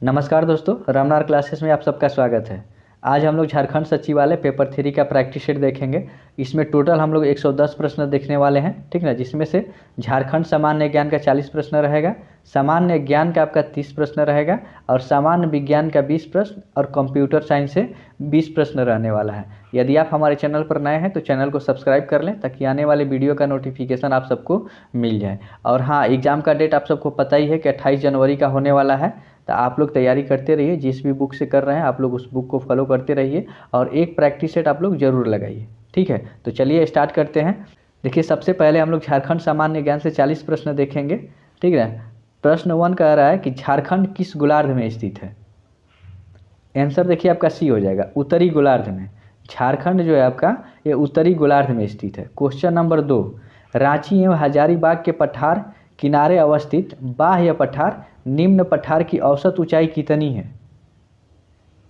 नमस्कार दोस्तों, रामनार क्लासेस में आप सबका स्वागत है। आज हम लोग झारखंड सचिवालय पेपर 3 का प्रैक्टिस सेट देखेंगे। इसमें टोटल हम लोग 110 प्रश्न देखने वाले हैं, ठीक ना। जिसमें से झारखंड सामान्य ज्ञान का 40 प्रश्न रहेगा, सामान्य ज्ञान का आपका 30 प्रश्न रहेगा और सामान्य विज्ञान का 20 प्रश्न और कंप्यूटर साइंस से 20 प्रश्न रहने वाला है। यदि आप हमारे चैनल पर नए हैं तो चैनल को सब्सक्राइब कर लें ताकि आने वाले वीडियो का नोटिफिकेशन आप सबको मिल जाए। और हाँ, एग्ज़ाम का डेट आप सबको पता ही है कि 28 जनवरी का होने वाला है। तो आप लोग तैयारी करते रहिए, जिस भी बुक से कर रहे हैं आप लोग उस बुक को फॉलो करते रहिए और एक प्रैक्टिस सेट आप लोग ज़रूर लगाइए, ठीक है। तो चलिए स्टार्ट करते हैं। देखिए, सबसे पहले हम लोग झारखंड सामान्य ज्ञान से 40 प्रश्न देखेंगे, ठीक है। प्रश्न 1 कह रहा है कि झारखंड किस गोलार्ध में स्थित है। आंसर देखिए आपका सी हो जाएगा, उत्तरी गोलार्ध में। झारखंड जो है आपका ये उत्तरी गोलार्ध में स्थित है। क्वेश्चन नंबर 2, रांची एवं हजारीबाग के पठार किनारे अवस्थित बाह्य पठार निम्न पठार की औसत ऊंचाई कितनी है।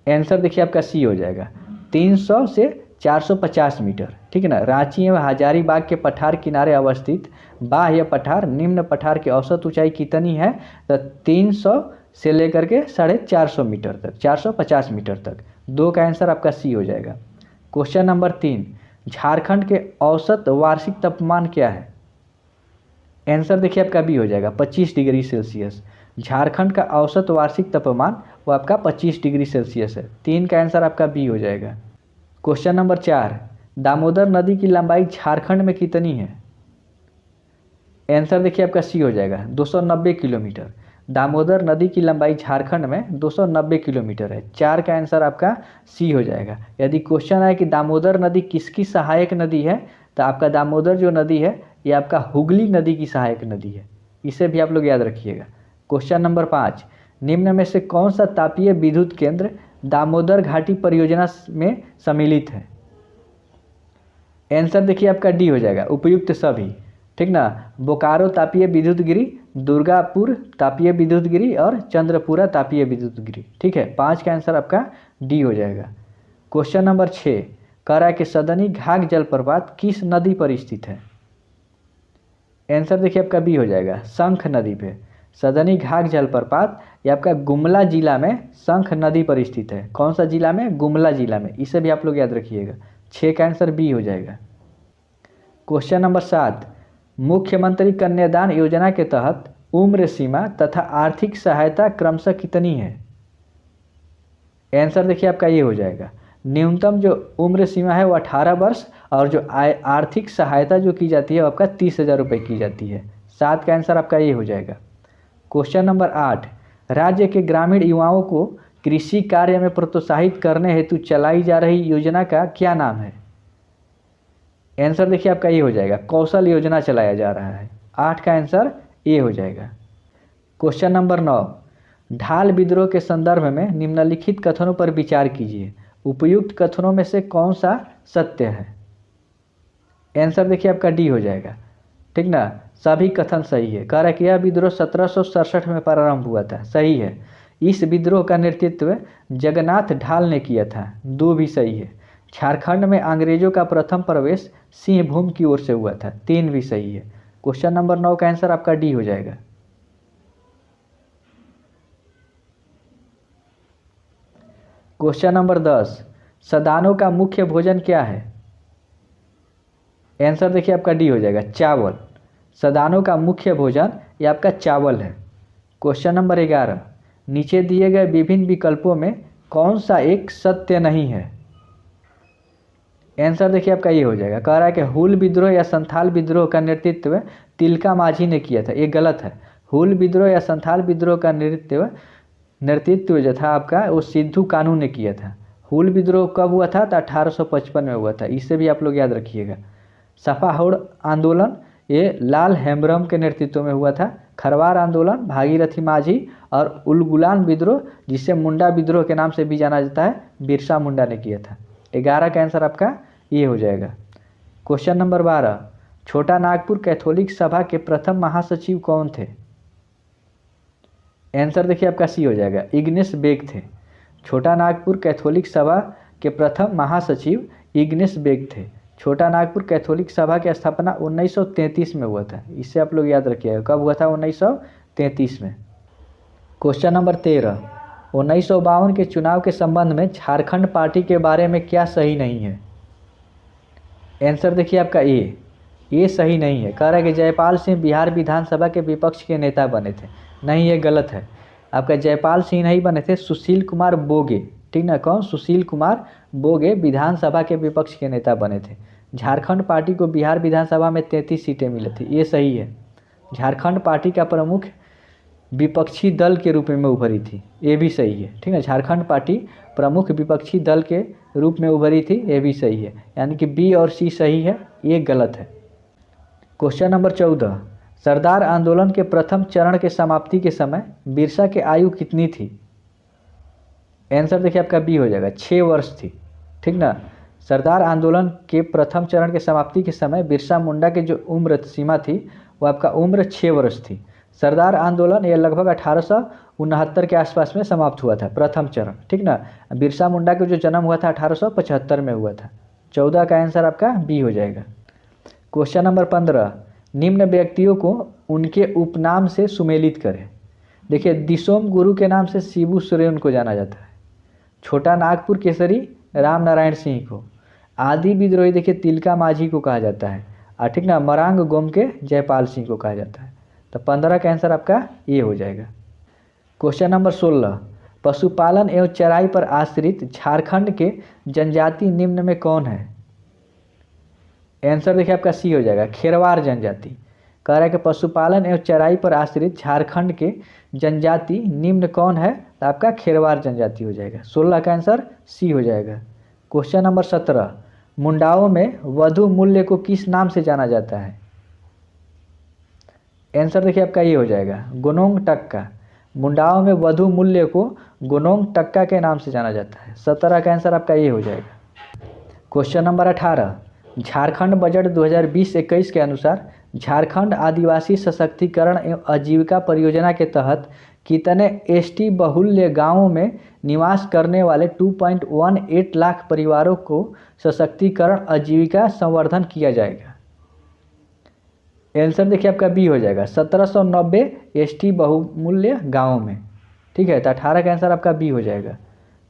आंसर देखिए आपका सी हो जाएगा, 300 से 450 मीटर, ठीक है ना। रांची एवं हजारीबाग के पठार किनारे अवस्थित बाह्य पठार निम्न पठार की औसत ऊंचाई कितनी है, तो 300 से लेकर के 450 मीटर तक, 450 मीटर तक। 2 का आंसर आपका सी हो जाएगा। क्वेश्चन नंबर 3, झारखंड के औसत वार्षिक तापमान क्या है। आंसर देखिए आपका बी हो जाएगा, 25 डिग्री सेल्सियस। झारखंड का औसत वार्षिक तापमान वो आपका 25 डिग्री सेल्सियस है। 3 का आंसर आपका बी हो जाएगा। क्वेश्चन नंबर 4, दामोदर नदी की लंबाई झारखंड में कितनी है। आंसर देखिए आपका सी हो जाएगा, 290 किलोमीटर। दामोदर नदी की लंबाई झारखंड में 290 किलोमीटर है। 4 का आंसर आपका सी हो जाएगा। यदि क्वेश्चन है कि दामोदर नदी किसकी सहायक नदी है, तो आपका दामोदर जो नदी है ये आपका हुगली नदी की सहायक नदी है। इसे भी आप लोग याद रखिएगा। क्वेश्चन नंबर 5, निम्न में से कौन सा तापीय विद्युत केंद्र दामोदर घाटी परियोजना में सम्मिलित है। आंसर देखिए आपका डी हो जाएगा, उपयुक्त सभी, ठीक ना। बोकारो तापीय विद्युत गिरी, दुर्गापुर तापीय विद्युत गिरी और चंद्रपुरा तापीय विद्युत गिरी, ठीक है। 5 का आंसर आपका डी हो जाएगा। क्वेश्चन नंबर 6 कह रहा है कि सदनी घाघ जलप्रपात किस नदी पर स्थित है। आंसर देखिए आपका बी हो जाएगा, शंख नदी पे। सदनी घाघ जलप्रपात ये आपका गुमला जिला में शंख नदी पर स्थित है। कौन सा जिला में, गुमला जिला में। इसे भी आप लोग याद रखिएगा। 6 का आंसर बी हो जाएगा। क्वेश्चन नंबर 7, मुख्यमंत्री कन्यादान योजना के तहत उम्र सीमा तथा आर्थिक सहायता क्रमशः कितनी है। आंसर देखिए आपका ये हो जाएगा, न्यूनतम जो उम्र सीमा है वो 18 वर्ष और जो आर्थिक सहायता जो की जाती है वो आपका 30,000 रुपये की जाती है। 7 का आंसर आपका ये हो जाएगा। क्वेश्चन नंबर 8, राज्य के ग्रामीण युवाओं को कृषि कार्य में प्रोत्साहित करने हेतु चलाई जा रही योजना का क्या नाम है। आंसर देखिए आपका ये हो जाएगा, कौशल योजना चलाया जा रहा है। 8 का आंसर ये हो जाएगा। क्वेश्चन नंबर 9, ढाल विद्रोह के संदर्भ में निम्नलिखित कथनों पर विचार कीजिए। उपयुक्त कथनों में से कौन सा सत्य है। आंसर देखिए आपका डी हो जाएगा, ठीक ना। सभी कथन सही है। कह रहा है कि यह विद्रोह 1767 में प्रारंभ हुआ था, सही है। इस विद्रोह का नेतृत्व जगन्नाथ ढाल ने किया था, 2 भी सही है। झारखंड में अंग्रेजों का प्रथम प्रवेश सिंहभूम की ओर से हुआ था, 3 भी सही है। क्वेश्चन नंबर 9 का आंसर आपका डी हो जाएगा। क्वेश्चन नंबर 10, सदानों का मुख्य भोजन क्या है। आंसर देखिए आपका डी हो जाएगा, चावल। सदानों का मुख्य भोजन ये आपका चावल है। क्वेश्चन नंबर 11, नीचे दिए गए विभिन्न विकल्पों में कौन सा एक सत्य नहीं है। आंसर देखिए आपका ये हो जाएगा। कह रहा है कि हुल विद्रोह या संथाल विद्रोह का नेतृत्व तिलका माझी ने किया था, ये गलत है। हुल विद्रोह या संथाल विद्रोह का नेतृत्व जो था आपका वो सिद्धू कानू ने किया था। हुल विद्रोह कब हुआ था, तो 1855 में हुआ था। इसे भी आप लोग याद रखिएगा। सफाहोड़ आंदोलन ये लाल हेम्ब्रम के नेतृत्व में हुआ था। खरवार आंदोलन भागीरथी माझी और उलगुलान विद्रोह जिसे मुंडा विद्रोह के नाम से भी जाना जाता है, बिरसा मुंडा ने किया था। 11 का आंसर आपका ये हो जाएगा। क्वेश्चन नंबर 12, छोटा नागपुर कैथोलिक सभा के प्रथम महासचिव कौन थे। आंसर देखिए आपका सी हो जाएगा, इग्नेस बेग थे। छोटा नागपुर कैथोलिक सभा के प्रथम महासचिव इग्नेस बेग थे। छोटा नागपुर कैथोलिक सभा की स्थापना 1933 में हुआ था। इससे आप लोग याद रखिएगा, कब हुआ था, 1933 में। क्वेश्चन नंबर 13, 1952 के चुनाव के संबंध में झारखंड पार्टी के बारे में क्या सही नहीं है? आंसर देखिए आपका ये सही नहीं है। कह रहा है कि जयपाल सिंह बिहार विधानसभा के विपक्ष के नेता बने थे। नहीं, ये गलत है। आपका जयपाल सिंह नहीं बने थे, सुशील कुमार बोगे, ठीक ना। कौन? सुशील कुमार बोगे विधानसभा के विपक्ष के नेता बने थे। झारखंड पार्टी को बिहार विधानसभा में 33 सीटें मिली थी, ये सही है। झारखंड पार्टी का प्रमुख विपक्षी दल के रूप में उभरी थी, ये भी सही है, ठीक है। झारखंड पार्टी प्रमुख विपक्षी दल के रूप में उभरी थी, ये भी सही है। यानी कि बी और सी सही है, ये गलत है। क्वेश्चन नंबर 14, सरदार आंदोलन के प्रथम चरण के समाप्ति के समय बिरसा की आयु कितनी थी? आंसर देखिए आपका बी हो जाएगा, 6 वर्ष थी, ठीक ना। सरदार आंदोलन के प्रथम चरण के समाप्ति के समय बिरसा मुंडा की जो उम्र सीमा थी वो आपका उम्र 6 वर्ष थी। सरदार आंदोलन ये लगभग 1869 के आसपास में समाप्त हुआ था, प्रथम चरण, ठीक ना। बिरसा मुंडा का जो जन्म हुआ था 1875 में हुआ था। 14 का आंसर आपका बी हो जाएगा। क्वेश्चन नंबर 15, निम्न व्यक्तियों को उनके उपनाम से सुमेलित करें। देखिए, दिसोम गुरु के नाम से शिबू सोरेन को जाना जाता है। छोटा नागपुर केसरी राम नारायण सिंह को। आदि विद्रोही देखिए तिलका माझी को कहा जाता है, और ठीक ना, मरांग गोम के जयपाल सिंह को कहा जाता है। तो 15 का आंसर आपका ये हो जाएगा। क्वेश्चन नंबर 16, पशुपालन एवं चराई पर आश्रित झारखंड के जनजाति निम्न में कौन है? आंसर देखिए आपका सी हो जाएगा, खेरवार जनजाति। कह रहा है कि पशुपालन एवं चराई पर आश्रित झारखंड के जनजाति निम्न कौन है? तो आपका खेरवार जनजाति हो जाएगा। 16 का आंसर सी हो जाएगा। क्वेश्चन नंबर 17, मुंडाओं में वधु मूल्य को किस नाम से जाना जाता है? आंसर देखिए आपका ये हो जाएगा, गोनोंग टक्का। मुंडाओं में वधु मूल्य को गोनोंग टक्का के नाम से जाना जाता है। 17 का आंसर आपका ये हो जाएगा। क्वेश्चन नंबर 18, झारखंड बजट 2020-21 के अनुसार झारखंड आदिवासी सशक्तिकरण एवं आजीविका परियोजना के तहत कितने एसटी बहुल्य गांवों में निवास करने वाले 2.18 लाख परिवारों को सशक्तिकरण आजीविका संवर्धन किया जाएगा? आंसर देखिए आपका बी हो जाएगा, 1790 एसटी बहुमूल्य गांवों में, ठीक है। तो 18 का आंसर आपका बी हो जाएगा।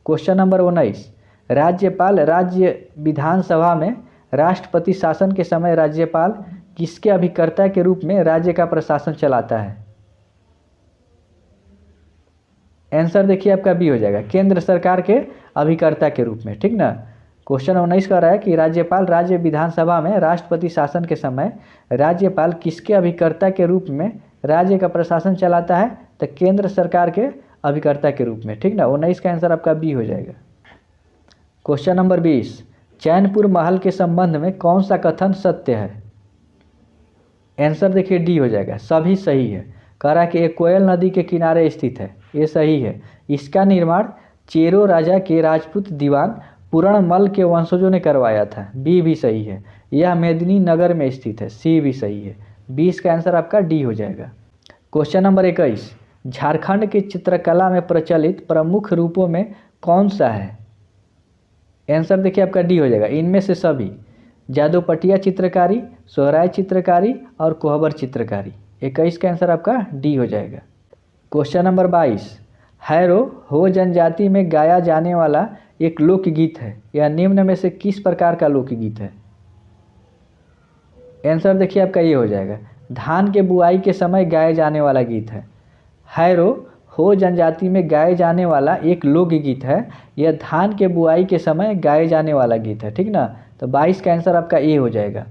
क्वेश्चन नंबर 19, राज्यपाल राज्य विधानसभा में राष्ट्रपति शासन के समय राज्यपाल किसके अभिकर्ता के रूप में राज्य का प्रशासन चलाता है? आंसर देखिए आपका बी हो जाएगा, केंद्र सरकार के अभिकर्ता के रूप में, ठीक ना। क्वेश्चन 19 कह रहा है कि राज्यपाल राज्य विधानसभा में राष्ट्रपति शासन के समय राज्यपाल किसके अभिकर्ता के रूप में राज्य का प्रशासन चलाता है? तो केंद्र सरकार के अभिकर्ता के रूप में, ठीक ना। 19 का आंसर आपका बी हो जाएगा। क्वेश्चन नंबर 20, चैनपुर महल के संबंध में कौन सा कथन सत्य है? आंसर देखिए डी हो जाएगा, सभी सही है। कह रहा है कि ये कोयल नदी के किनारे स्थित है, ये सही है। इसका निर्माण चेरो राजा के राजपूत दीवान पूरणमल के वंशजों ने करवाया था, बी भी सही है। यह मेदिनी नगर में स्थित है, सी भी सही है। 20 का आंसर आपका डी हो जाएगा। क्वेश्चन नंबर 21, झारखंड की चित्रकला में प्रचलित प्रमुख रूपों में कौन सा है? आंसर देखिए आपका डी हो जाएगा, इनमें से सभी। जादूपटिया चित्रकारी, सोहराय चित्रकारी और कोहबर चित्रकारी। 21 का आंसर आपका डी हो जाएगा। क्वेश्चन नंबर 22, हैरो हो जनजाति में गाया जाने वाला एक लोकगीत है, यह निम्न में से किस प्रकार का लोकगीत है? आंसर देखिए आपका ये हो जाएगा, धान के बुआई के समय गाए जाने वाला गीत है। हैरो हो जनजाति में गाए जाने वाला एक लोकगीत है, यह धान के बुआई के समय गाए जाने वाला गीत है, ठीक ना। तो 22 का आंसर आपका ए हो जाएगा।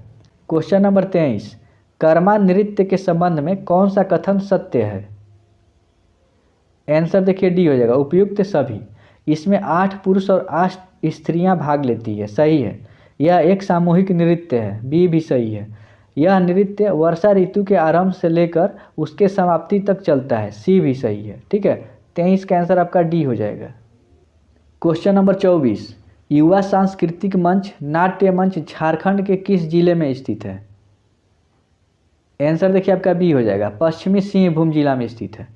क्वेश्चन नंबर 23, कर्मा नृत्य के संबंध में कौन सा कथन सत्य है? आंसर देखिए डी हो जाएगा, उपयुक्त सभी। इसमें 8 पुरुष और 8 स्त्रियां भाग लेती है, सही है। यह एक सामूहिक नृत्य है, बी भी सही है। यह नृत्य वर्षा ऋतु के आरंभ से लेकर उसके समाप्ति तक चलता है, सी भी सही है, ठीक है। 23 का आंसर आपका डी हो जाएगा। क्वेश्चन नंबर 24, युवा सांस्कृतिक मंच नाट्य मंच झारखंड के किस जिले में स्थित है? आंसर देखिए आपका बी हो जाएगा, पश्चिमी सिंहभूम जिला में स्थित है।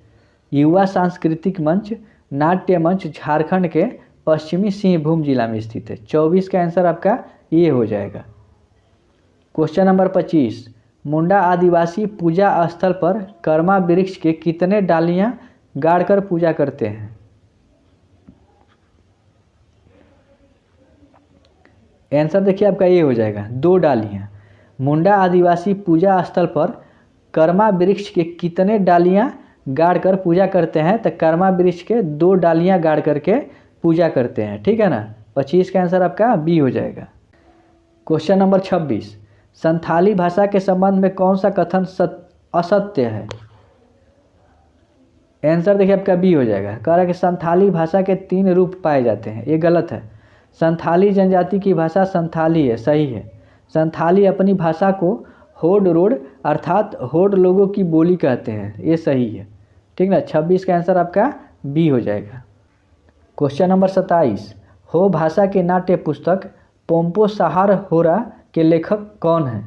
युवा सांस्कृतिक मंच नाट्य मंच झारखंड के पश्चिमी सिंहभूम जिला में स्थित है। 24 का आंसर आपका ये हो जाएगा। क्वेश्चन नंबर 25, मुंडा आदिवासी पूजा स्थल पर कर्मा वृक्ष के कितने डालियां गाड़कर पूजा करते हैं? आंसर देखिए आपका ये हो जाएगा 2 डालियाँ। मुंडा आदिवासी पूजा स्थल पर कर्मा वृक्ष के कितने डालियाँ गाड़ कर पूजा करते हैं? तो कर्मा वृक्ष के 2 डालियाँ गाड़ करके पूजा करते हैं, ठीक है ना। 25 का आंसर आपका बी हो जाएगा। क्वेश्चन नंबर 26, संथाली भाषा के संबंध में कौन सा कथन असत्य है? आंसर देखिए आपका बी हो जाएगा। कह रहा है कि संथाली भाषा के 3 रूप पाए जाते हैं, ये गलत है। संथाली जनजाति की भाषा संथाली है, सही है। संथाली अपनी भाषा को होड रोड अर्थात होड लोगों की बोली कहते हैं, ये सही है, ठीक ना। 26 का आंसर आपका बी हो जाएगा। क्वेश्चन नंबर 27, हो भाषा के नाट्य पुस्तक पोम्पो सहार होरा के लेखक कौन है?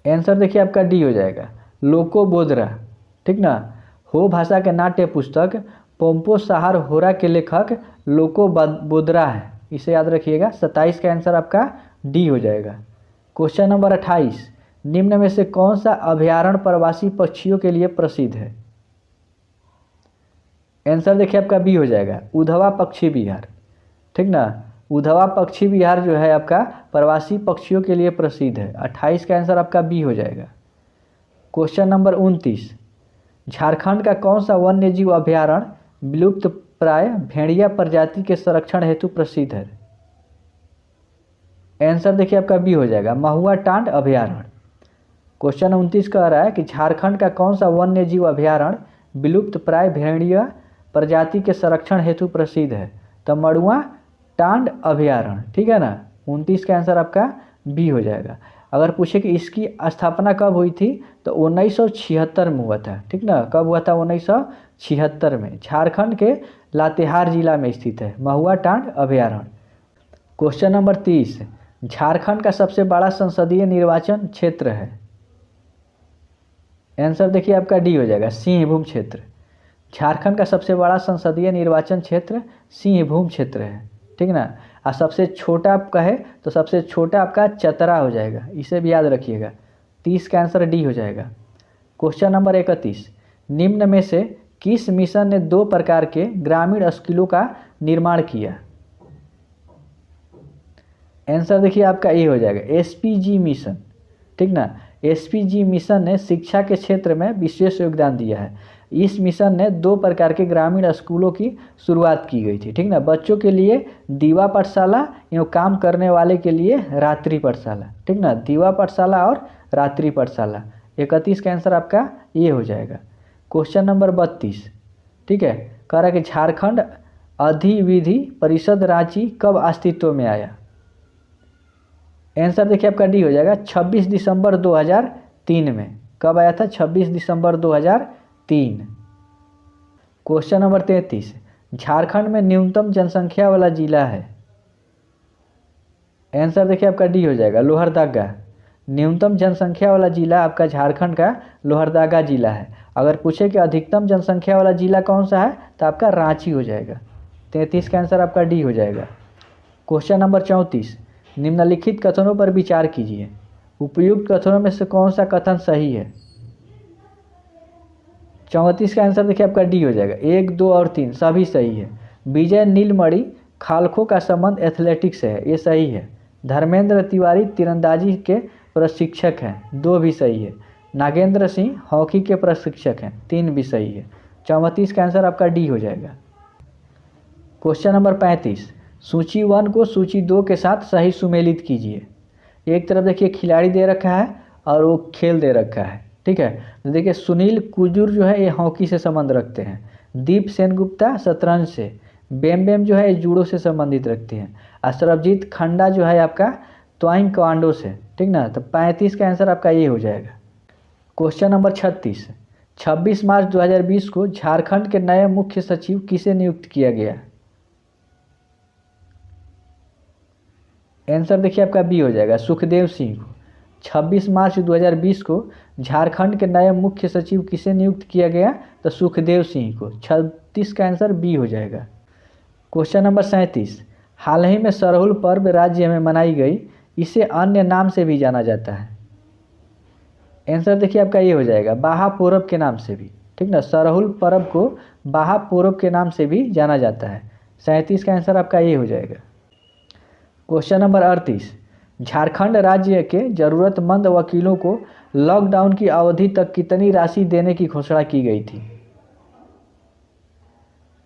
आंसर देखिए आपका डी हो जाएगा, लोको बोदरा, ठीक ना। हो भाषा के नाट्य पुस्तक पोम्पो सहार होरा के लेखक लोको बोदरा है, इसे याद रखिएगा। 27 का आंसर आपका डी हो जाएगा। क्वेश्चन नंबर 28, निम्न में से कौन सा अभयारण्य प्रवासी पक्षियों के लिए प्रसिद्ध है? आंसर देखिए आपका बी हो जाएगा, उधवा पक्षी विहार, ठीक ना। उधवा पक्षी विहार जो है आपका प्रवासी पक्षियों के लिए प्रसिद्ध है। 28 का आंसर आपका बी हो जाएगा। क्वेश्चन नंबर 29, झारखंड का कौन सा वन्य जीव अभयारण्य विलुप्त प्राय भेड़िया प्रजाति के संरक्षण हेतु प्रसिद्ध है? आंसर देखिए आपका बी हो जाएगा, महुआ टांड अभयारण्य। क्वेश्चन 29 कह रहा है कि झारखंड का कौन सा वन्य जीव अभयारण्य विलुप्त प्राय भेड़िया प्रजाति के संरक्षण हेतु प्रसिद्ध है? तो मड़ुआ टांड अभयारण्य, ठीक है ना। 29 का आंसर आपका बी हो जाएगा। अगर पूछे कि इसकी स्थापना कब हुई थी तो 1976 में हुआ था, ठीक ना। कब हुआ था? 1976 में। झारखंड के लातेहार जिला में स्थित है महुआ टांड अभयारण्य। क्वेश्चन नंबर 30, झारखंड का सबसे बड़ा संसदीय निर्वाचन क्षेत्र है? आंसर देखिए आपका डी हो जाएगा, सिंहभूम क्षेत्र। झारखंड का सबसे बड़ा संसदीय निर्वाचन क्षेत्र सिंहभूम क्षेत्र है, ठीक ना। और सबसे छोटा आप कहे तो सबसे छोटा आपका चतरा हो जाएगा, इसे भी याद रखिएगा। 30 का आंसर डी हो जाएगा। क्वेश्चन नंबर 31, निम्न में से किस मिशन ने 2 प्रकार के ग्रामीण स्कूलों का निर्माण किया? आंसर देखिए आपका ए हो जाएगा, एसपीजी मिशन, ठीक ना। एसपीजी मिशन ने शिक्षा के क्षेत्र में विशेष योगदान दिया है। इस मिशन ने 2 प्रकार के ग्रामीण स्कूलों की शुरुआत की गई थी, ठीक ना। बच्चों के लिए दीवा पाठशाला एवं काम करने वाले के लिए रात्रि पाठशाला, ठीक ना। दीवा पाठशाला और रात्रि पाठशाला। 31 का आंसर आपका ये हो जाएगा। क्वेश्चन नंबर 32, ठीक है, कह रहा है कि झारखंड अधिविधि परिषद रांची कब अस्तित्व में आया? आंसर देखिए आपका डी हो जाएगा, 26 दिसंबर 2003 में। कब आया था? 26 दिसंबर 2003। क्वेश्चन नंबर 33, झारखंड में न्यूनतम जनसंख्या वाला जिला है? आंसर देखिए आपका डी हो जाएगा, लोहरदगा। न्यूनतम जनसंख्या वाला जिला आपका झारखंड का लोहरदगा जिला है। अगर पूछे कि अधिकतम जनसंख्या वाला जिला कौन सा है तो आपका रांची हो जाएगा। 33 का आंसर आपका डी हो जाएगा। क्वेश्चन नंबर 34, निम्नलिखित कथनों पर विचार कीजिए। उपयुक्त कथनों में से कौन सा कथन सही है? 34 का आंसर देखिए आपका डी हो जाएगा। 1, 2 और 3 सभी सही है। विजय नीलमणि खालखो का संबंध एथलेटिक्स से है, ये सही है। धर्मेंद्र तिवारी तीरंदाजी के प्रशिक्षक हैं, 2 भी सही है। नागेंद्र सिंह हॉकी के प्रशिक्षक हैं, 3 भी सही है। 34 का आंसर आपका डी हो जाएगा। क्वेश्चन नंबर 35, सूची 1 को सूची 2 के साथ सही सुमेलित कीजिए। एक तरफ देखिए खिलाड़ी दे रखा है और वो खेल दे रखा है, ठीक है। तो देखिए सुनील कुजूर जो है ये हॉकी से संबंध रखते हैं। दीप सेनगुप्ता शतरंज से। बेम बेम जो है ये जूडो से संबंधित रखते हैं। और सरबजीत खंडा जो है आपका त्वाइंग कमांडो से, ठीक ना। तो 35 का आंसर आपका ये हो जाएगा। क्वेश्चन नंबर 36, 26 मार्च 2020 को झारखंड के नए मुख्य सचिव किसे नियुक्त किया गया? आंसर देखिए आपका बी हो जाएगा, सुखदेव सिंह को। 26 मार्च 2020 को झारखंड के नए मुख्य सचिव किसे नियुक्त किया गया? तो सुखदेव सिंह को। 36 का आंसर बी हो जाएगा। क्वेश्चन नंबर 37, हाल ही में सरहुल पर्व राज्य में मनाई गई, इसे अन्य नाम से भी जाना जाता है। आंसर देखिए आपका ये हो जाएगा, बाहा पूरब के नाम से भी, ठीक ना। सरहुल पर्व को बाहा पूरब के नाम से भी जाना जाता है। 37 का आंसर आपका ये हो जाएगा। क्वेश्चन नंबर 38, झारखंड राज्य के जरूरतमंद वकीलों को लॉकडाउन की अवधि तक कितनी राशि देने की घोषणा की गई थी?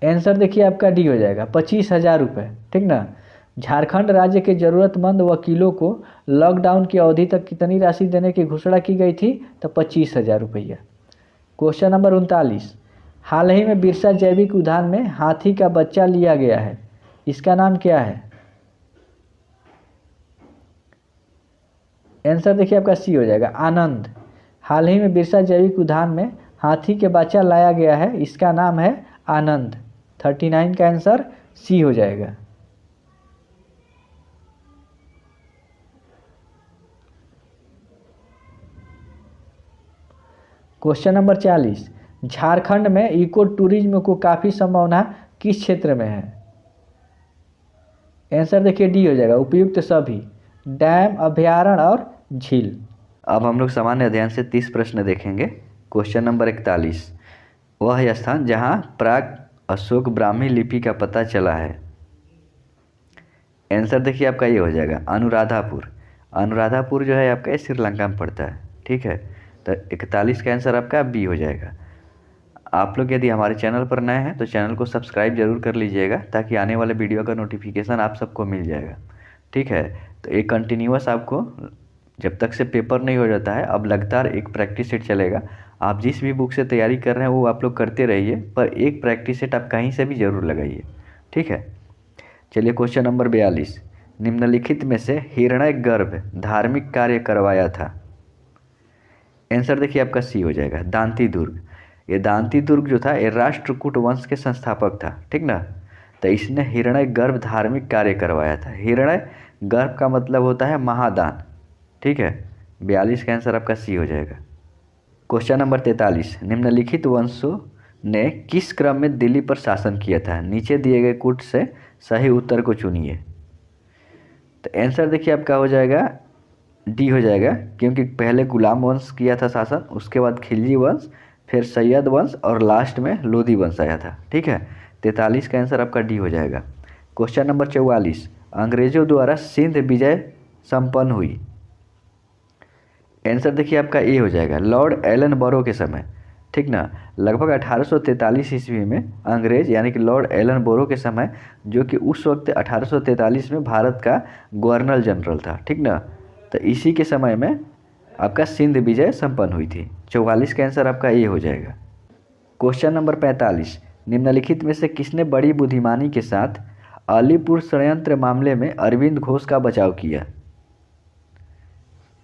आंसर देखिए आपका डी हो जाएगा, 25,000 रुपये। ठीक ना, झारखंड राज्य के जरूरतमंद वकीलों को लॉकडाउन की अवधि तक कितनी राशि देने की घोषणा की गई थी? तो 25,000 रुपया। क्वेश्चन नंबर 39, हाल ही में बिरसा जैविक उद्यान में हाथी का बच्चा लिया गया है, इसका नाम क्या है? आंसर देखिए आपका सी हो जाएगा, आनंद। हाल ही में बिरसा जैविक उद्यान में हाथी के बच्चा लाया गया है, इसका नाम है आनंद। 39 का आंसर सी हो जाएगा। क्वेश्चन नंबर 40, झारखंड में इको टूरिज्म को काफ़ी संभावना किस क्षेत्र में है? आंसर देखिए डी हो जाएगा, उपयुक्त सभी, डैम, अभ्यारण्य और झील। अब हम लोग सामान्य अध्ययन से 30 प्रश्न देखेंगे। क्वेश्चन नंबर 41, वह स्थान जहां प्राग अशोक ब्राह्मी लिपि का पता चला है। आंसर देखिए आपका ये हो जाएगा, अनुराधापुर। अनुराधापुर जो है आपका ये श्रीलंका में पड़ता है। ठीक है, तो 41 का आंसर आपका बी हो जाएगा। आप लोग यदि हमारे चैनल पर नए हैं तो चैनल को सब्सक्राइब जरूर कर लीजिएगा, ताकि आने वाले वीडियो का नोटिफिकेशन आप सबको मिल जाएगा। ठीक है, तो एक कंटिन्यूअस आपको जब तक से पेपर नहीं हो जाता है, अब लगातार एक प्रैक्टिस सेट चलेगा। आप जिस भी बुक से तैयारी कर रहे हैं वो आप लोग करते रहिए, पर एक प्रैक्टिस सेट आप कहीं से भी ज़रूर लगाइए। ठीक है, चलिए क्वेश्चन नंबर 42, निम्नलिखित में से हिरण्यगर्भ धार्मिक कार्य करवाया था। आंसर देखिए आपका सी हो जाएगा, दांती दुर्ग। ये दांती दुर्ग जो था ये राष्ट्रकूट वंश के संस्थापक था। ठीक ना, तो इसने हिरण्यगर्भ धार्मिक कार्य करवाया था। हिरण्यगर्भ का मतलब होता है महादान। ठीक है, 42 का आंसर आपका सी हो जाएगा। क्वेश्चन नंबर 43, निम्नलिखित वंशों ने किस क्रम में दिल्ली पर शासन किया था? नीचे दिए गए कूट से सही उत्तर को चुनिए। तो आंसर देखिए आपका हो जाएगा डी हो जाएगा, क्योंकि पहले गुलाम वंश किया था शासन, उसके बाद खिलजी वंश, फिर सैयद वंश और लास्ट में लोधी वंश आया था। ठीक है, 43 का आंसर आपका डी हो जाएगा। क्वेश्चन नंबर 44, अंग्रेजों द्वारा सिंध विजय संपन्न हुई। आंसर देखिए आपका ए हो जाएगा, लॉर्ड एलन बोरो के समय। ठीक ना, लगभग 1843 ईस्वी में अंग्रेज यानी कि लॉर्ड एलन बोरो के समय, जो कि उस वक्त 1843 में भारत का गवर्नर जनरल था। ठीक ना, तो इसी के समय में आपका सिंध विजय संपन्न हुई थी। 44 का आंसर आपका ए हो जाएगा। क्वेश्चन नंबर 45, निम्नलिखित में से किसने बड़ी बुद्धिमानी के साथ अलीपुर षड्यंत्र मामले में अरविंद घोष का बचाव किया?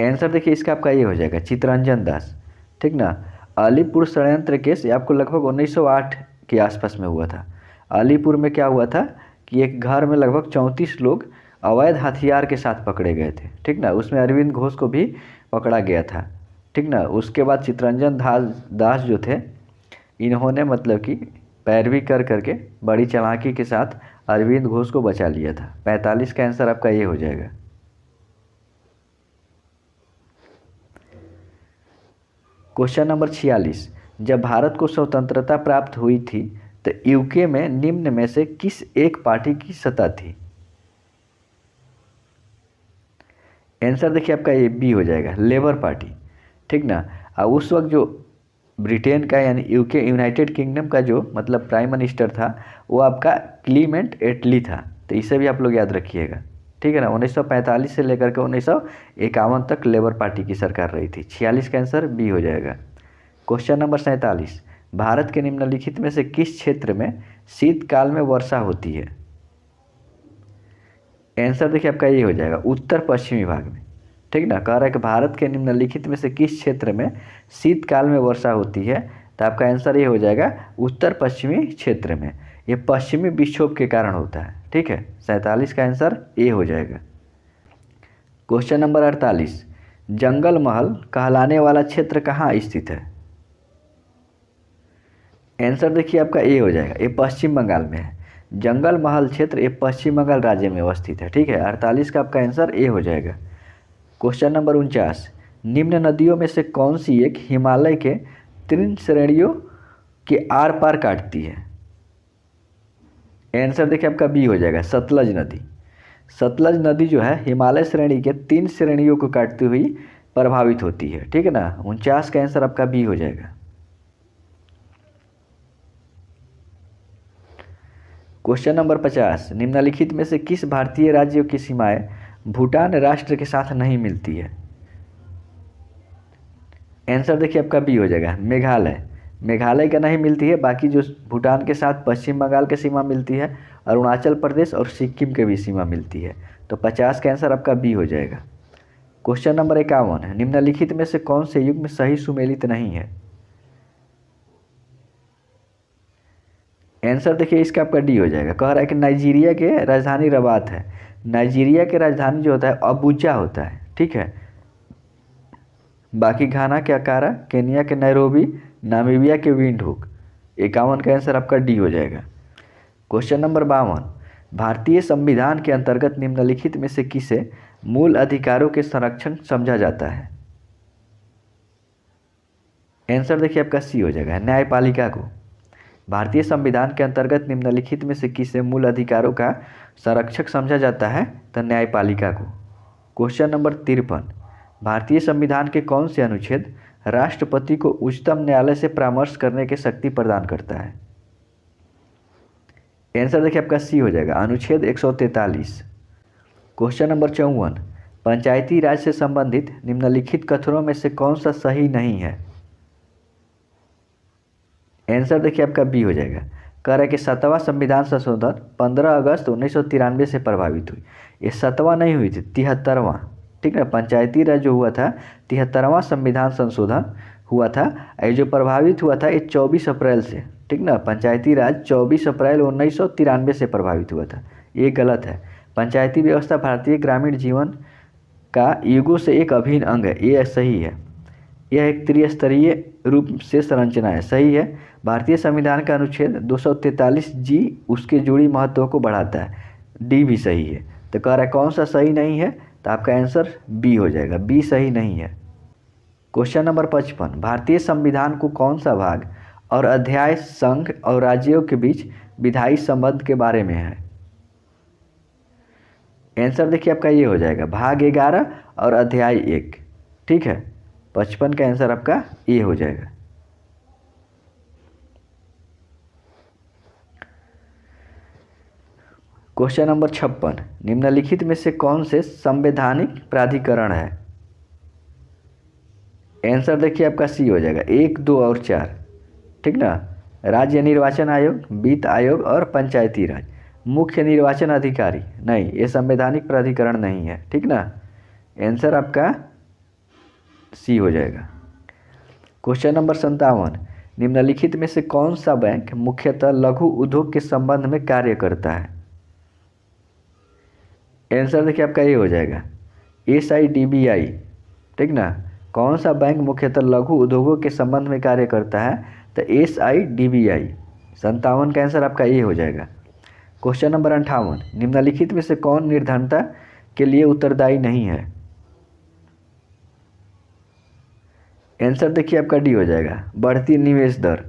आंसर देखिए इसका आपका ये हो जाएगा, चित्तरंजन दास। ठीक ना, अलीपुर षड्यंत्र केस आपको लगभग 1908 के आसपास में हुआ था। अलीपुर में क्या हुआ था कि एक घर में लगभग 34 लोग अवैध हथियार के साथ पकड़े गए थे। ठीक ना, उसमें अरविंद घोष को भी पकड़ा गया था। ठीक ना, उसके बाद चित्तरंजन दास जो थे, इन्होंने मतलब कि पैरवी कर करके बड़ी चालाकी के साथ अरविंद घोष को बचा लिया था। 45 का आंसर आपका ये हो जाएगा। क्वेश्चन नंबर 46, जब भारत को स्वतंत्रता प्राप्त हुई थी तो यूके में निम्न में से किस एक पार्टी की सत्ता थी? आंसर देखिए आपका ये बी हो जाएगा, लेबर पार्टी। ठीक ना, और उस वक्त जो ब्रिटेन का यानी यूके यूनाइटेड किंगडम का जो मतलब प्राइम मिनिस्टर था वो आपका क्लीमेंट एटली था। तो इसे भी आप लोग याद रखिएगा। ठीक है ना, 1945 से लेकर के 1951 तक लेबर पार्टी की सरकार रही थी। 46 का आंसर बी हो जाएगा। क्वेश्चन नंबर 47, भारत के निम्नलिखित में से किस क्षेत्र में शीतकाल में वर्षा होती है? आंसर देखिए आपका ये हो जाएगा, उत्तर पश्चिमी भाग में। ठीक ना, कह रहा है कि भारत के निम्नलिखित में से किस क्षेत्र में शीतकाल में वर्षा होती है? तो आपका आंसर ये हो जाएगा, उत्तर पश्चिमी क्षेत्र में। ये पश्चिमी विक्षोभ के कारण होता है। ठीक है, 47 का आंसर ए हो जाएगा। क्वेश्चन नंबर 48, जंगल महल कहलाने वाला क्षेत्र कहाँ स्थित है? आंसर देखिए आपका ए हो जाएगा, ये पश्चिम बंगाल में है। जंगल महल क्षेत्र ये पश्चिम बंगाल राज्य में अवस्थित है। ठीक है, 48 का आपका आंसर ए हो जाएगा। क्वेश्चन नंबर 49, निम्न नदियों में से कौन सी एक हिमालय के 3 श्रेणियों के आर पार काटती है? आंसर देखिए आपका बी हो जाएगा, सतलज नदी। सतलज नदी जो है हिमालय श्रेणी के 3 श्रेणियों को काटती हुई प्रभावित होती है, ठीक है ना। 49 का आंसर आपका बी हो जाएगा। क्वेश्चन नंबर 50, निम्नलिखित में से किस भारतीय राज्यों की सीमाएं भूटान राष्ट्र के साथ नहीं मिलती है। आंसर देखिए आपका बी हो जाएगा, मेघालय। मेघालय का नहीं मिलती है, बाकी जो भूटान के साथ पश्चिम बंगाल की सीमा मिलती है, अरुणाचल प्रदेश और सिक्किम के भी सीमा मिलती है। तो 50 का आंसर आपका बी हो जाएगा। क्वेश्चन नंबर 51 है, निम्नलिखित में से कौन से युग में सही सुमेलित नहीं है। आंसर देखिए इसका आपका डी हो जाएगा। कह रहा है कि नाइजीरिया के राजधानी रबात है। नाइजीरिया के राजधानी जो होता है अबूजा होता है, ठीक है। बाकी घाना के अकारा, केनिया के नैरोबी, नामीबिया के विंडहुक। 51 का आंसर आपका डी हो जाएगा। क्वेश्चन नंबर 52, भारतीय संविधान के अंतर्गत निम्नलिखित में से किसे मूल अधिकारों के संरक्षण समझा जाता है। आंसर देखिए आपका सी हो जाएगा, न्यायपालिका को। भारतीय संविधान के अंतर्गत निम्नलिखित में से किसे मूल अधिकारों का संरक्षक समझा जाता है, तो न्यायपालिका को। क्वेश्चन नंबर 53, भारतीय संविधान के कौन से अनुच्छेद राष्ट्रपति को उच्चतम न्यायालय से परामर्श करने की शक्ति प्रदान करता है। आंसर देखिए आपका सी हो जाएगा, अनुच्छेद 143। क्वेश्चन नंबर 54, पंचायती राज से संबंधित निम्नलिखित कथनों में से कौन सा सही नहीं है। आंसर देखिए आपका बी हो जाएगा। कह रहा है कि 7वां संविधान संशोधन 15 अगस्त 1993 से प्रभावित हुई। ये 7वां नहीं हुई थी, 73वां, ठीक है। पंचायती राज जो हुआ था 73वां संविधान संशोधन हुआ था। ये जो प्रभावित हुआ था ये 24 अप्रैल से, ठीक ना। पंचायती राज 24 अप्रैल 1993 से प्रभावित हुआ था, ये गलत है। पंचायती व्यवस्था भारतीय ग्रामीण जीवन का युगों से एक अभिन्न अंग है, ये सही है। यह एक त्रिस्तरीय रूप से संरचना है, सही है। भारतीय संविधान का अनुच्छेद 243 जी उसके जुड़ी महत्व को बढ़ाता है, डी भी सही है। तो कह रहा है कौन सा सही नहीं है, तो आपका आंसर बी हो जाएगा, बी सही नहीं है। क्वेश्चन नंबर 55, भारतीय संविधान को कौन सा भाग और अध्याय संघ और राज्यों के बीच विधायी संबंध के बारे में है। आंसर देखिए आपका ये हो जाएगा, भाग 11 और अध्याय 1, ठीक है। 55 का आंसर आपका ए हो जाएगा। क्वेश्चन नंबर 56, निम्नलिखित में से कौन से संवैधानिक प्राधिकरण है। आंसर देखिए आपका सी हो जाएगा, 1, 2 और 4, ठीक ना। राज्य निर्वाचन आयोग, वित्त आयोग और पंचायती राज। मुख्य निर्वाचन अधिकारी नहीं, ये संवैधानिक प्राधिकरण नहीं है, ठीक ना। आंसर आपका सी हो जाएगा। क्वेश्चन नंबर 57, निम्नलिखित में से कौन सा बैंक मुख्यतः लघु उद्योग के संबंध में कार्य करता है। आंसर देखिए आपका ये हो जाएगा, SIDBI, ठीक ना। कौन सा बैंक मुख्यतः लघु उद्योगों के संबंध में कार्य करता है, तो SIDBI। 57 का आंसर आपका ये हो जाएगा। क्वेश्चन नंबर 58, निम्नलिखित में से कौन निर्धनता के लिए उत्तरदायी नहीं है। आंसर देखिए आपका डी हो जाएगा, बढ़ती निवेश दर।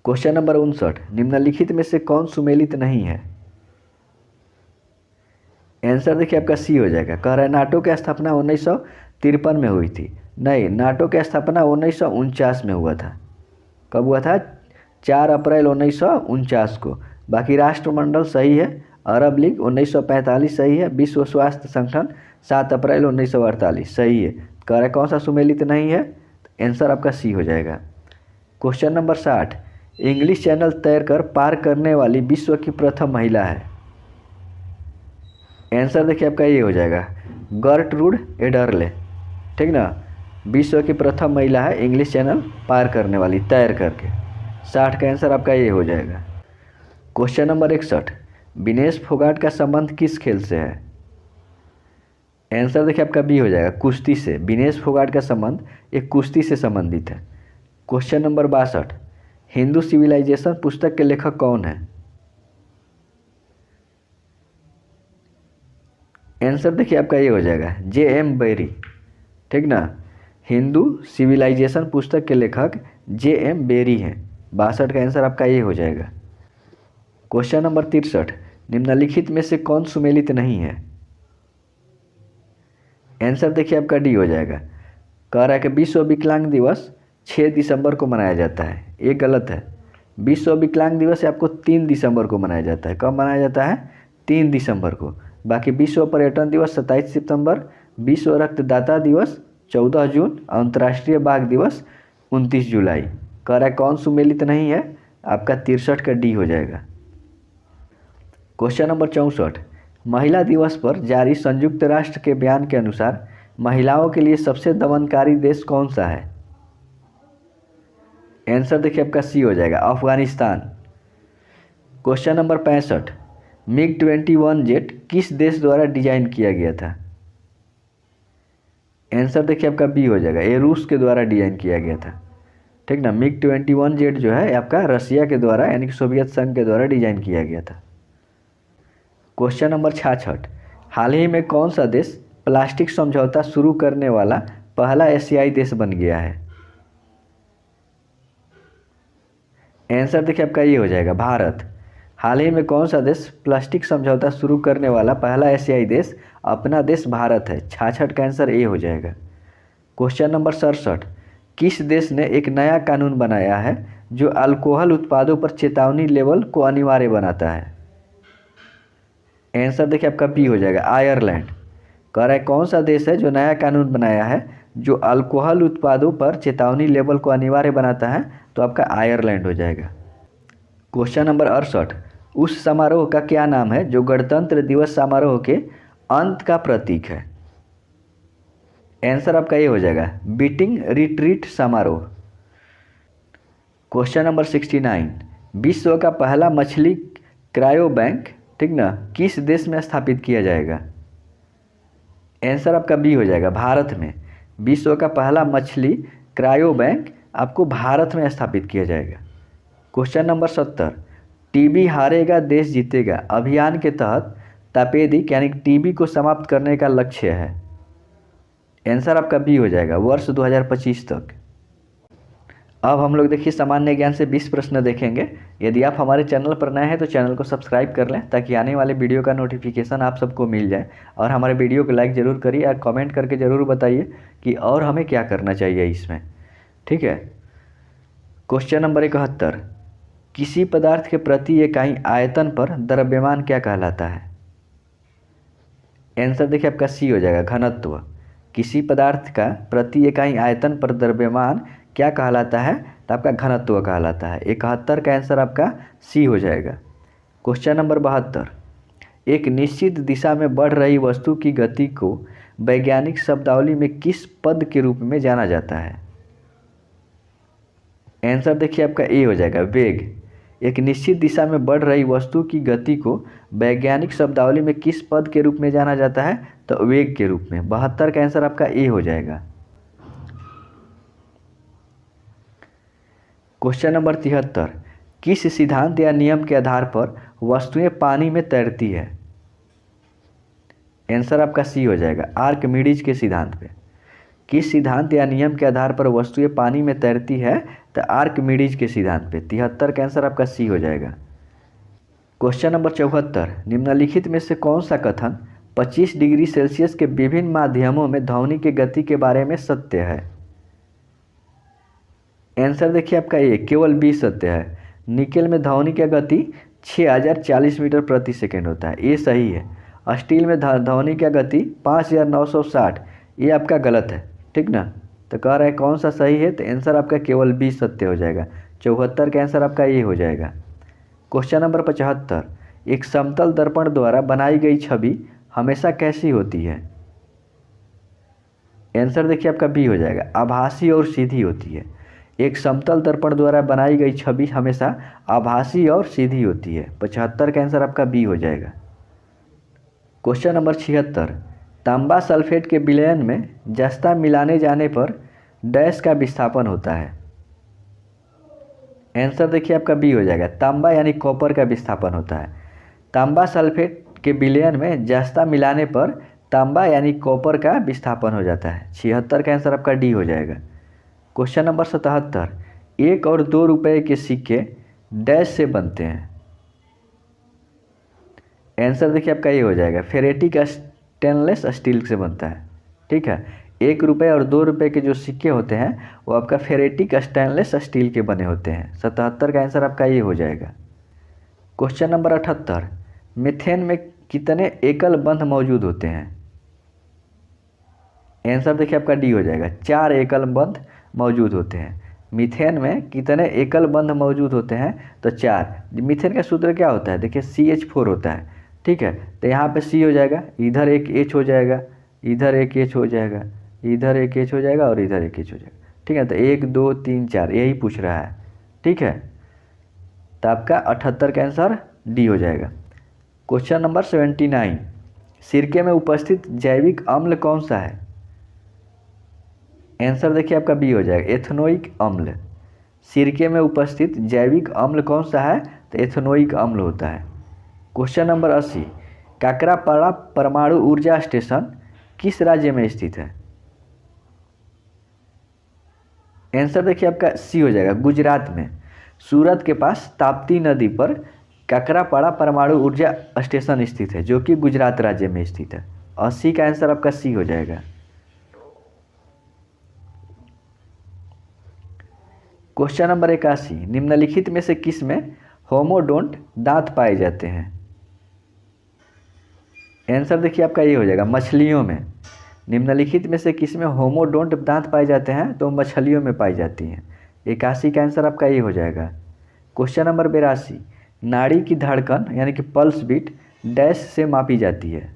क्वेश्चन नंबर 59, निम्नलिखित में से कौन सुमेलित नहीं है। आंसर देखिए आपका सी हो जाएगा। कह रहा है नाटो की स्थापना 1953 में हुई थी, नहीं, नाटो की स्थापना 1949 में हुआ था। कब हुआ था, 4 अप्रैल 1949 को। बाकी राष्ट्रमंडल सही है, अरब लीग 1945 सही है, विश्व स्वास्थ्य संगठन 7 अप्रैल 1948 सही है। कह रहा है कौन सा सुमेलित नहीं है, आंसर आपका सी हो जाएगा। क्वेश्चन नंबर 60, इंग्लिश चैनल तैरकर पार करने वाली विश्व की प्रथम महिला है। आंसर देखिए आपका ये हो जाएगा, गर्टरूड एडरले, ठीक ना। विश्व की प्रथम महिला है इंग्लिश चैनल पार करने वाली, तैर करके। 60 का आंसर आपका ये हो जाएगा। क्वेश्चन नंबर 61, विनेश फोगाट का संबंध किस खेल से है। आंसर देखिए आपका बी हो जाएगा, कुश्ती से। विनेश फोगाट का संबंध एक कुश्ती से संबंधित है। क्वेश्चन नंबर 62, हिंदू सिविलाइजेशन पुस्तक के लेखक कौन है। आंसर देखिए आपका ये हो जाएगा, JM बेरी, ठीक ना। हिंदू सिविलाइजेशन पुस्तक के लेखक JM बेरी हैं। 62 का आंसर आपका ये हो जाएगा। क्वेश्चन नंबर 63, निम्नलिखित में से कौन सुमेलित नहीं है? आंसर देखिए आपका डी हो जाएगा। कह रहा है कि विश्व विकलांग दिवस 6 दिसंबर को मनाया जाता है, ये गलत है। विश्व विकलांग दिवस आपको 3 दिसंबर को मनाया जाता है। कब मनाया जाता है? 3 दिसंबर को। बाकी विश्व पर्यटन दिवस 27 सितंबर, विश्व रक्तदाता दिवस 14 जून, अंतर्राष्ट्रीय बाघ दिवस 29 जुलाई। कह रहा है कौन सुमेलित नहीं है? आपका 63 का डी हो जाएगा। क्वेश्चन नंबर 64, महिला दिवस पर जारी संयुक्त राष्ट्र के बयान के अनुसार महिलाओं के लिए सबसे दमनकारी देश कौन सा है? आंसर देखिए आपका सी हो जाएगा, Afghanistan. Question number 65, MiG-21 jet किस देश द्वारा डिजाइन किया गया था? आंसर देखिए आपका बी हो जाएगा, ये रूस के द्वारा डिजाइन किया गया था। ठीक ना, MiG-21 जेट जो है आपका रसिया के द्वारा यानी कि सोवियत संघ के द्वारा डिजाइन किया गया था। क्वेश्चन नंबर 66, हाल ही में कौन सा देश प्लास्टिक समझौता शुरू करने वाला पहला एशियाई देश बन गया है? आंसर देखिए आपका ये हो जाएगा, भारत। हाल ही में कौन सा देश प्लास्टिक समझौता शुरू करने वाला पहला एशियाई देश? अपना देश भारत है। 66 का आंसर ए हो जाएगा। क्वेश्चन नंबर 67, किस देश ने एक नया कानून बनाया है जो अल्कोहल उत्पादों पर चेतावनी लेवल को अनिवार्य बनाता है? आंसर देखिए आपका बी हो जाएगा, आयरलैंड। कह रहा है कौन सा देश है जो नया कानून बनाया है जो अल्कोहल उत्पादों पर चेतावनी लेवल को अनिवार्य बनाता है? तो आपका आयरलैंड हो जाएगा। क्वेश्चन नंबर 68, उस समारोह का क्या नाम है जो गणतंत्र दिवस समारोह के अंत का प्रतीक है? आंसर आपका ये हो जाएगा, बीटिंग रिट्रीट समारोह। क्वेश्चन नंबर 69, विश्व का पहला मछली क्रायो बैंक, ठीक ना, किस देश में स्थापित किया जाएगा? आंसर आपका बी हो जाएगा, भारत में। विश्व का पहला मछली क्रायो बैंक आपको भारत में स्थापित किया जाएगा। क्वेश्चन नंबर 70, टीबी हारेगा देश जीतेगा अभियान के तहत तपेदिक यानी टीबी को समाप्त करने का लक्ष्य है? आंसर आपका बी हो जाएगा, वर्ष 2025 तक। अब हम लोग देखिए सामान्य ज्ञान से 20 प्रश्न देखेंगे। यदि आप हमारे चैनल पर नए हैं तो चैनल को सब्सक्राइब कर लें ताकि आने वाले वीडियो का नोटिफिकेशन आप सबको मिल जाए। और हमारे वीडियो को लाइक ज़रूर करिए और कमेंट करके ज़रूर बताइए कि और हमें क्या करना चाहिए इसमें। ठीक है। क्वेश्चन नंबर 71, किसी पदार्थ के प्रति इकाई आयतन पर द्रव्यमान क्या कहलाता है? आंसर देखिए आपका सी हो जाएगा, घनत्व। किसी पदार्थ का प्रति इकाई आयतन पर द्रव्यमान क्या कहलाता है? तो आपका घनत्व कहलाता है। 71 का आंसर आपका सी हो जाएगा। क्वेश्चन नंबर 72, एक निश्चित दिशा में बढ़ रही वस्तु की गति को वैज्ञानिक शब्दावली में किस पद के रूप में जाना जाता है? आंसर देखिए आपका ए हो जाएगा, वेग। एक निश्चित दिशा में बढ़ रही वस्तु की गति को वैज्ञानिक शब्दावली में किस पद के रूप में जाना जाता है? तो वेग के रूप में। 72 का आंसर आपका ए हो जाएगा। क्वेश्चन नंबर 73, किस सिद्धांत या नियम के आधार पर वस्तुएं पानी में तैरती है? आंसर आपका सी हो जाएगा, आर्किमिडीज के सिद्धांत पे। किस सिद्धांत या नियम के आधार पर वस्तुएं पानी में तैरती है? तो आर्किमिडीज के सिद्धांत पे। 73 का आंसर आपका सी हो जाएगा। क्वेश्चन नंबर 74, निम्नलिखित में से कौन सा कथन 25 डिग्री सेल्सियस के विभिन्न माध्यमों में ध्वनि की गति के बारे में सत्य है? आंसर देखिए आपका ये, केवल बी सत्य है। निकेल में ध्वनि की गति 6040 मीटर प्रति सेकेंड होता है, ये सही है। स्टील में ध्वनि की गति 5960, ये आपका गलत है। ठीक ना, तो कह रहा है कौन सा सही है? तो आंसर आपका केवल बी सत्य हो जाएगा। 74 का आंसर आपका ये हो जाएगा। क्वेश्चन नंबर 75, एक समतल दर्पण द्वारा बनाई गई छवि हमेशा कैसी होती है? आंसर देखिए आपका बी हो जाएगा, आभासी और सीधी होती है। एक समतल दर्पण द्वारा बनाई गई छवि हमेशा आभासी और सीधी होती है। 75 का आंसर आपका बी हो जाएगा। क्वेश्चन नंबर 76, तांबा सल्फेट के विलयन में जस्ता मिलाने जाने पर डैश का विस्थापन होता है? आंसर देखिए आपका बी हो जाएगा, तांबा यानी कॉपर का विस्थापन होता है। तांबा सल्फेट के विलयन में जस्ता मिलाने पर तांबा यानी कॉपर का विस्थापन हो जाता है। 76 का आंसर आपका डी हो जाएगा। क्वेश्चन नंबर 77, 1 और 2 रुपये के सिक्के डैश से बनते हैं? आंसर देखिए आपका ये हो जाएगा, फेरेटिक स्टेनलेस स्टील से बनता है। ठीक है, 1 रुपये और 2 रुपये के जो सिक्के होते हैं वो आपका फेरेटिक स्टेनलेस स्टील के बने होते हैं। 77 का आंसर आपका ये हो जाएगा। क्वेश्चन नंबर 78, मीथेन में कितने एकल बंध मौजूद होते हैं? आंसर देखिए आपका डी हो जाएगा, 4 एकल बंध मौजूद होते हैं। मीथेन में कितने एकल बंध मौजूद होते हैं? तो 4। मीथेन का सूत्र क्या होता है? देखिए CH4 होता है। ठीक है, तो यहाँ पे C हो जाएगा, इधर एक H हो जाएगा, इधर एक H हो जाएगा, इधर एक H हो जाएगा और इधर एक H हो जाएगा। ठीक है, तो 1 2 3 4 यही पूछ रहा है। ठीक है, तो आपका 78 का आंसर डी हो जाएगा। क्वेश्चन नंबर 79, सिरके में उपस्थित जैविक अम्ल कौन सा है? आंसर देखिए आपका बी हो जाएगा, एथनोइक अम्ल। सिरके में उपस्थित जैविक अम्ल कौन सा है? तो एथनोइक अम्ल होता है। क्वेश्चन नंबर 80, काकरापाड़ा परमाणु ऊर्जा स्टेशन किस राज्य में स्थित है? आंसर देखिए आपका सी हो जाएगा, गुजरात में। सूरत के पास ताप्ती नदी पर काकरापाड़ा परमाणु ऊर्जा स्टेशन स्थित है, जो कि गुजरात राज्य में स्थित है। 80 का आंसर आपका सी हो जाएगा। क्वेश्चन नंबर 81, निम्नलिखित में से किस में होमोडोंट दांत पाए जाते हैं? आंसर देखिए आपका ये हो जाएगा, मछलियों में। निम्नलिखित में से किस में होमोडोंट दांत पाए जाते हैं? तो मछलियों में पाई जाती हैं। 81 का आंसर आपका ये हो जाएगा। क्वेश्चन नंबर 82, नाड़ी की धड़कन यानी कि पल्स बीट डैश से मापी जाती है?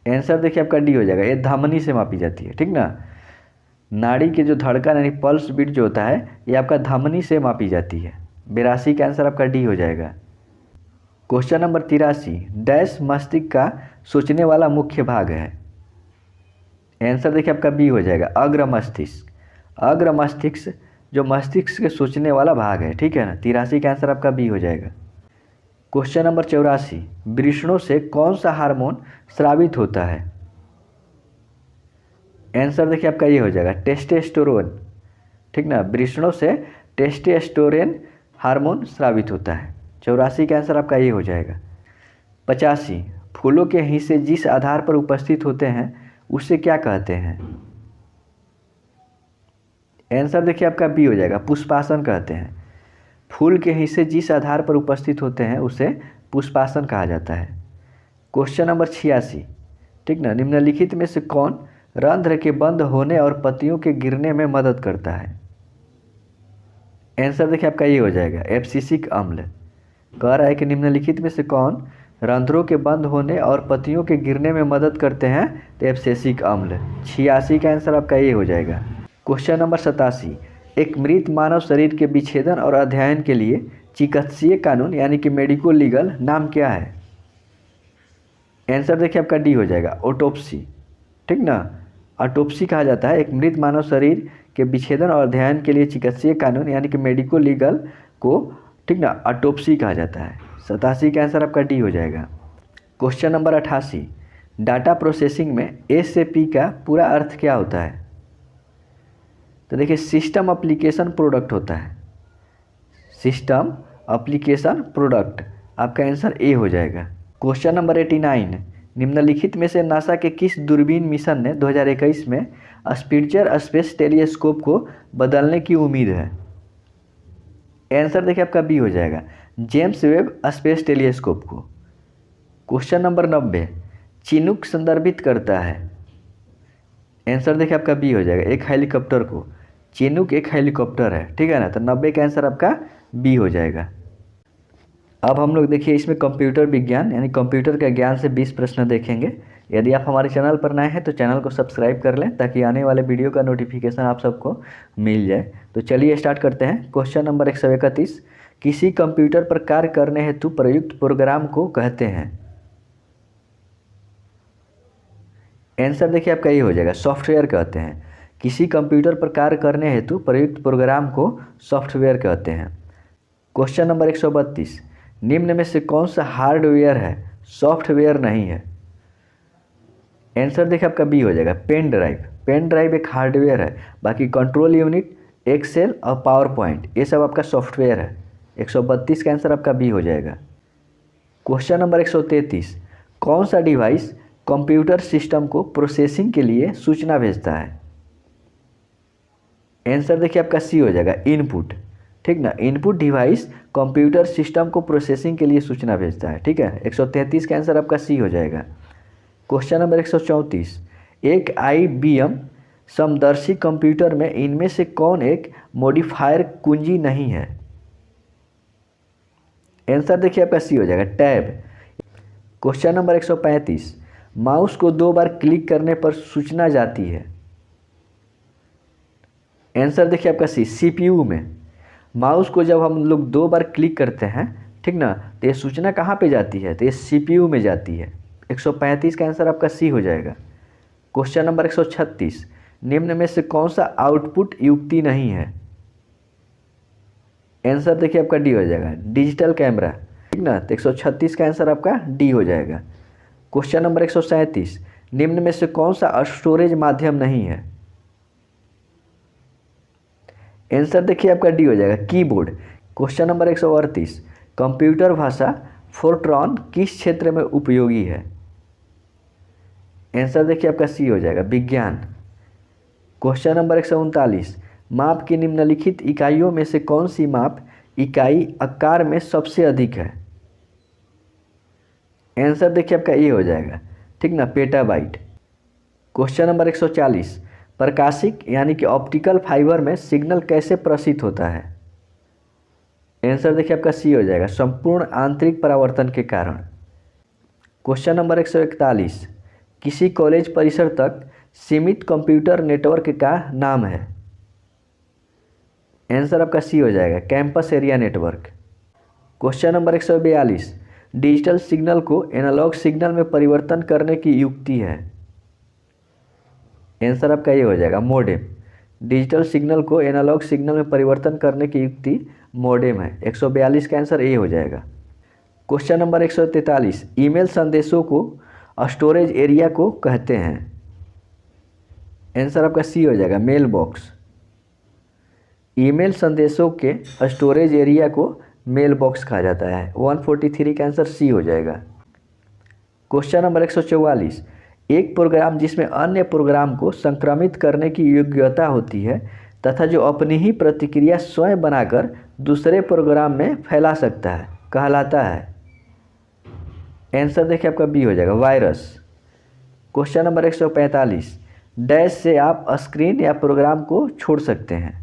आंसर देखिए आपका डी हो जाएगा, ये धमनी से मापी जाती है। ठीक ना, नाड़ी के जो धड़कन यानी पल्स बीट जो होता है ये आपका धमनी से मापी जाती है। 82 का आंसर आपका डी हो जाएगा। क्वेश्चन नंबर 83, डैश मस्तिष्क का सोचने वाला मुख्य भाग है? आंसर देखिए आपका बी हो जाएगा, अग्र मस्तिष्क। अग्र मस्तिष्क जो मस्तिष्क के सोचने वाला भाग है। ठीक है ना, 83 का आंसर आपका बी हो जाएगा। क्वेश्चन नंबर 84, वृषणों से कौन सा हार्मोन स्रावित होता है? आंसर देखिए आपका ये हो जाएगा, टेस्टोस्टेरोन। ठीक ना, वृषणों से टेस्टोस्टेरोन हार्मोन स्रावित होता है। 84 का आंसर आपका ये हो जाएगा। 85, फूलों के हिस्से जिस आधार पर उपस्थित होते हैं उसे क्या कहते हैं? आंसर देखिए आपका बी हो जाएगा, पुष्पासन कहते हैं। फूल के हिस्से जिस आधार पर उपस्थित होते हैं उसे पुष्पासन कहा जाता है। क्वेश्चन नंबर 86, ठीक ना, निम्नलिखित में से कौन रंध्र के बंद होने और पत्तियों के गिरने में मदद करता है? आंसर देखिए आपका ये हो जाएगा, एब्सिसिक अम्ल। कह रहा है कि निम्नलिखित में से कौन रंध्रों के बंद होने और पत्तियों के गिरने में मदद करते हैं? तो एब्सिसिक अम्ल। 86 का आंसर आपका ये हो जाएगा। क्वेश्चन नंबर 87, एक मृत मानव शरीर के विच्छेदन और अध्ययन के लिए चिकित्सीय कानून यानी कि मेडिको लीगल नाम क्या है? आंसर देखिए आपका डी हो जाएगा, ऑटोप्सी। ठीक ना, ऑटोप्सी कहा जाता है एक मृत मानव शरीर के विच्छेदन और अध्ययन के लिए चिकित्सीय कानून यानी कि मेडिको लीगल को, ठीक ना, ऑटोप्सी कहा जाता है। 87 का आंसर आपका डी हो जाएगा। क्वेश्चन नंबर 88, डाटा प्रोसेसिंग में ए से पी का पूरा अर्थ क्या होता है? तो देखिए, सिस्टम एप्लीकेशन प्रोडक्ट होता है। सिस्टम एप्लीकेशन प्रोडक्ट, आपका आंसर ए हो जाएगा। क्वेश्चन नंबर 89, निम्नलिखित में से नासा के किस दूरबीन मिशन ने 2021 में स्पिट्जर स्पेस टेलीस्कोप को बदलने की उम्मीद है? आंसर देखिए आपका बी हो जाएगा, जेम्स वेब स्पेस टेलीस्कोप को। क्वेश्चन नंबर 90, चिनूक संदर्भित करता है? आंसर देखिए आपका बी हो जाएगा, एक हेलीकॉप्टर को। चिनूक एक हेलीकॉप्टर है। ठीक है ना, तो 90 का आंसर आपका बी हो जाएगा। अब हम लोग देखिए इसमें कंप्यूटर विज्ञान यानी कंप्यूटर के ज्ञान से 20 प्रश्न देखेंगे। यदि आप हमारे चैनल पर नए हैं तो चैनल को सब्सक्राइब कर लें ताकि आने वाले वीडियो का नोटिफिकेशन आप सबको मिल जाए। तो चलिए स्टार्ट करते हैं। क्वेश्चन नंबर 131, किसी कंप्यूटर पर कार्य करने हेतु प्रयुक्त प्रोग्राम को कहते हैं? आंसर देखिए आपका ये हो जाएगा, सॉफ्टवेयर कहते हैं। किसी कंप्यूटर पर कार्य करने हेतु प्रयुक्त प्रोग्राम को सॉफ्टवेयर कहते हैं। क्वेश्चन नंबर 132, निम्न में से कौन सा हार्डवेयर है सॉफ्टवेयर नहीं है? आंसर देखिए आपका बी हो जाएगा, पेन ड्राइव। पेन ड्राइव एक हार्डवेयर है, बाकी कंट्रोल यूनिट, एक्सेल और पावर पॉइंट ये सब आपका सॉफ्टवेयर है। 132 का आंसर आपका बी हो जाएगा। क्वेश्चन नंबर 133, कौन सा डिवाइस कंप्यूटर सिस्टम को प्रोसेसिंग के लिए सूचना भेजता है? आंसर देखिए आपका सी हो जाएगा, इनपुट। ठीक ना, इनपुट डिवाइस कंप्यूटर सिस्टम को प्रोसेसिंग के लिए सूचना भेजता है। ठीक है, 133 का आंसर आपका सी हो जाएगा। क्वेश्चन नंबर 134, एक IBM समदर्शी कंप्यूटर में इनमें से कौन एक मॉडिफायर कुंजी नहीं है? आंसर देखिए आपका सी हो जाएगा, टैब। क्वेश्चन नंबर 135, माउस को 2 बार क्लिक करने पर सूचना जाती है? आंसर देखिए आपका सी, CPU में। माउस को जब हम लोग 2 बार क्लिक करते हैं, ठीक ना, तो ये सूचना कहाँ पे जाती है? तो ये CPU में जाती है। 135 का आंसर आपका सी हो जाएगा। क्वेश्चन नंबर 136, निम्न में से कौन सा आउटपुट युक्ति नहीं है? आंसर देखिए आपका डी हो जाएगा, डिजिटल कैमरा। ठीक ना, तो 136 का आंसर आपका डी हो जाएगा। क्वेश्चन नंबर 137, निम्न में से कौन सा स्टोरेज माध्यम नहीं है? आंसर देखिए आपका डी हो जाएगा, कीबोर्ड। क्वेश्चन नंबर 138, कंप्यूटर भाषा फोर्ट्रॉन किस क्षेत्र में उपयोगी है? आंसर देखिए आपका सी हो जाएगा, विज्ञान। क्वेश्चन नंबर 139, माप की निम्नलिखित इकाइयों में से कौन सी माप इकाई आकार में सबसे अधिक है? आंसर देखिए आपका ए हो जाएगा, ठीक ना, पेटाबाइट। क्वेश्चन नंबर 140, प्रकाशिक यानी कि ऑप्टिकल फाइबर में सिग्नल कैसे प्रसारित होता है? आंसर देखिए आपका सी हो जाएगा, संपूर्ण आंतरिक परावर्तन के कारण। क्वेश्चन नंबर 141, किसी कॉलेज परिसर तक सीमित कंप्यूटर नेटवर्क का नाम है? आंसर आपका सी हो जाएगा, campus area network. Question number 142, digital signal को एनालॉग सिग्नल में परिवर्तन करने की युक्ति है? आंसर आपका ये हो जाएगा, मॉडेम। डिजिटल सिग्नल को एनालॉग सिग्नल में परिवर्तन करने की युक्ति मॉडेम है। 142 का आंसर ए हो जाएगा। क्वेश्चन नंबर 143, ईमेल संदेशों को स्टोरेज एरिया को कहते हैं? आंसर आपका सी हो जाएगा, मेल बॉक्स। ईमेल संदेशों के स्टोरेज एरिया को मेल बॉक्स कहा जाता है। 143 का आंसर सी हो जाएगा। क्वेश्चन नंबर 144, एक प्रोग्राम जिसमें अन्य प्रोग्राम को संक्रमित करने की योग्यता होती है तथा जो अपनी ही प्रतिक्रिया स्वयं बनाकर दूसरे प्रोग्राम में फैला सकता है, कहलाता है? आंसर देखिए आपका बी हो जाएगा, वायरस। क्वेश्चन नंबर 145, डैश से आप स्क्रीन या प्रोग्राम को छोड़ सकते हैं?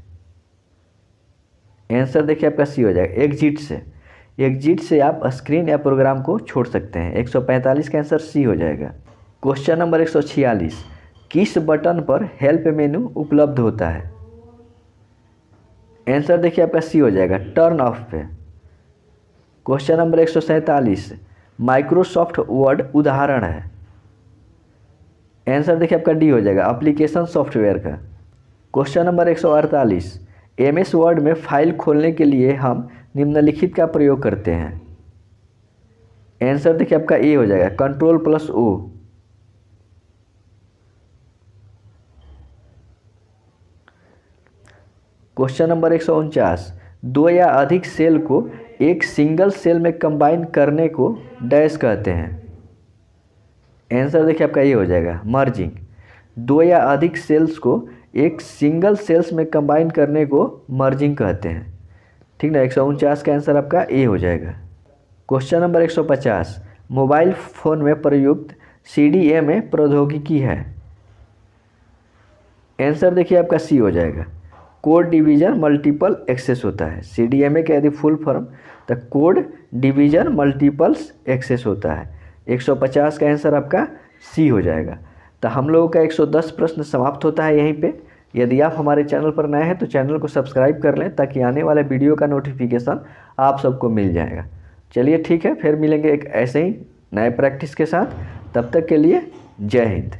आंसर देखिए आपका सी हो जाएगा, एग्जिट से। एग्जिट से आप स्क्रीन या प्रोग्राम को छोड़ सकते हैं। 145 का आंसर सी हो जाएगा। क्वेश्चन नंबर 146, किस बटन पर हेल्प मेनू उपलब्ध होता है? आंसर देखिए आपका सी हो जाएगा, टर्न ऑफ पे। क्वेश्चन नंबर 147, माइक्रोसॉफ्ट वर्ड उदाहरण है? आंसर देखिए आपका डी हो जाएगा, एप्लीकेशन सॉफ्टवेयर का। क्वेश्चन नंबर 148, MS वर्ड में फाइल खोलने के लिए हम निम्नलिखित का प्रयोग करते हैं? आंसर देखिए आपका ए हो जाएगा, Ctrl+O। क्वेश्चन नंबर 149, 2 या अधिक सेल को एक सिंगल सेल में कंबाइन करने को डैश कहते हैं? आंसर देखिए आपका ये हो जाएगा, मर्जिंग। 2 या अधिक सेल्स को एक सिंगल सेल्स में कंबाइन करने को मर्जिंग कहते हैं। ठीक ना, 149 का आंसर आपका ए हो जाएगा। क्वेश्चन नंबर 150, मोबाइल फ़ोन में प्रयुक्त CDMA प्रौद्योगिकी है? आंसर देखिए आपका सी हो जाएगा, कोड डिवीज़न मल्टीपल एक्सेस होता है। CDMA का यदि फुल फॉर्म तो कोड डिवीज़न मल्टीपल्स एक्सेस होता है। 150 का आंसर आपका सी हो जाएगा। तो हम लोगों का 110 प्रश्न समाप्त होता है यहीं पे। यदि आप हमारे चैनल पर नए हैं तो चैनल को सब्सक्राइब कर लें ताकि आने वाले वीडियो का नोटिफिकेशन आप सबको मिल जाएगा। चलिए ठीक है, फिर मिलेंगे एक ऐसे ही नए प्रैक्टिस के साथ। तब तक के लिए जय हिंद।